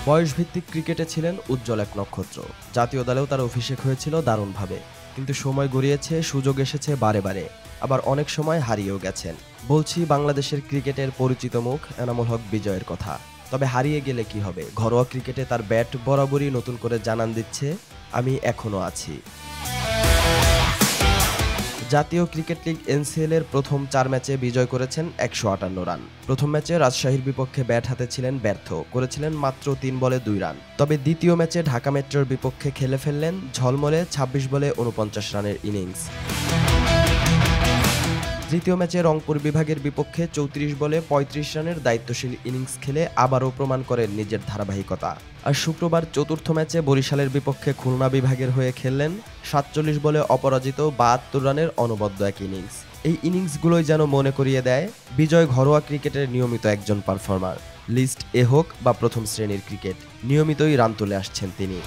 বয়সভিত্তিক ক্রিকেটে ছিলেন উজ্জ্বল এক নক্ষত্র। জাতীয় দলেও তার অভিষেক হয়েছিল দারুণভাবে, কিন্তু সময় গড়িয়েছে, সুযোগ এসেছে বারে বারে, আবার অনেক সময় হারিয়েও গেছেন। বলছি বাংলাদেশের ক্রিকেটের পরিচিত মুখ এনামুল হক বিজয়ের কথা। তবে হারিয়ে গেলে কি হবে? ঘরোয়া ক্রিকেটে তার ব্যাট বরাবরই নতুন করে জানান দিচ্ছে, আমি এখনো আছি। জাতীয় ক্রিকেট লিগ এনসিএল এর প্রথম 4 ম্যাচে বিজয় করেছেন 158 রান। প্রথম ম্যাচে রাজশাহীর বিপক্ষে ব্যাট হাতে ছিলেন ব্যর্থ, করেছিলেন মাত্র 3 বলে 2 রান। তবে দ্বিতীয় ম্যাচে ঢাকা মেট্রোর বিপক্ষে খেলে ফেললেন ঝলমলে 26 বলে 49 রানের ইনিংস। তৃতীয় ম্যাচে রংপুর বিভাগের বিপক্ষে 34 বলে 35 রানের দায়িত্বশীল ইনিংস খেলে আবারও প্রমাণ করেন নিজের ধারাবাহিকতা। আর শুক্রবার চতুর্থ ম্যাচে বরিশালের বিপক্ষে খুলনা বিভাগের হয়ে খেললেন 47 বলে অপরাজিত 72 রানের অনবদ্য এক ইনিংস। এই ইনিংসগুলোই যেন মনে করিয়ে দেয় বিজয় ঘরোয়া ক্রিকেটের নিয়মিত একজন পারফর্মার। লিস্ট এ হোক বা প্রথম শ্রেণীর ক্রিকেট, নিয়মিতই রান তুলে আসছেন তিনি।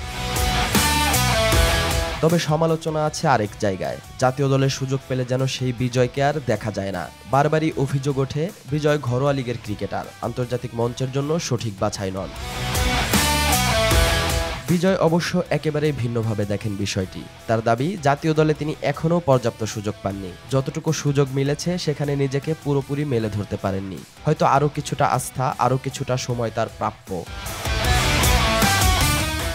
তবে সমালোচনা আছে আরেক জায়গায়। জাতীয় দলের সুযোগ পেলে যেন সেই বিজয়কে আর দেখা যায় না। বারবারই অভিযোগ ওঠে বিজয় ঘরোয়া লিগের ক্রিকেটার, আন্তর্জাতিক মঞ্চের জন্য সঠিক বাছাই নন। বিজয় অবশ্য একেবারেই ভিন্নভাবে দেখেন বিষয়টি। তার দাবি, জাতীয় দলে তিনি এখনও পর্যাপ্ত সুযোগ পাননি। যতটুকু সুযোগ মিলেছে সেখানে নিজেকে পুরোপুরি মেলে ধরতে পারেননি। হয়তো আরও কিছুটা আস্থা, আরও কিছুটা সময় তার প্রাপ্য।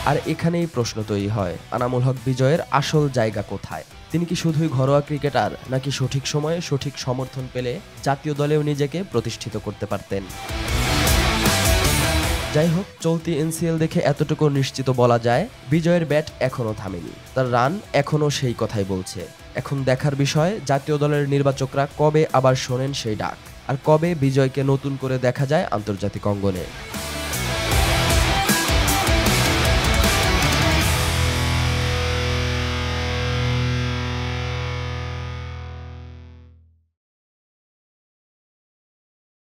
আর এখানেই প্রশ্ন তৈরি হয়, এনামুল হক বিজয়ের আসল জায়গা কোথায়? তিনি কি শুধুই ঘরোয়া ক্রিকেটার, নাকি সঠিক সময়ে সঠিক সমর্থন পেলে জাতীয় দলেও নিজেকে প্রতিষ্ঠিত করতে পারতেন? যাই হোক, চলতি এনসিএল দেখে এতটুকু নিশ্চিত বলা যায়, বিজয়ের ব্যাট এখনও থামেনি, তার রান এখনও সেই কথাই বলছে। এখন দেখার বিষয়, জাতীয় দলের নির্বাচকরা কবে আবার শোনেন সেই ডাক, আর কবে বিজয়কে নতুন করে দেখা যায় আন্তর্জাতিক অঙ্গনে।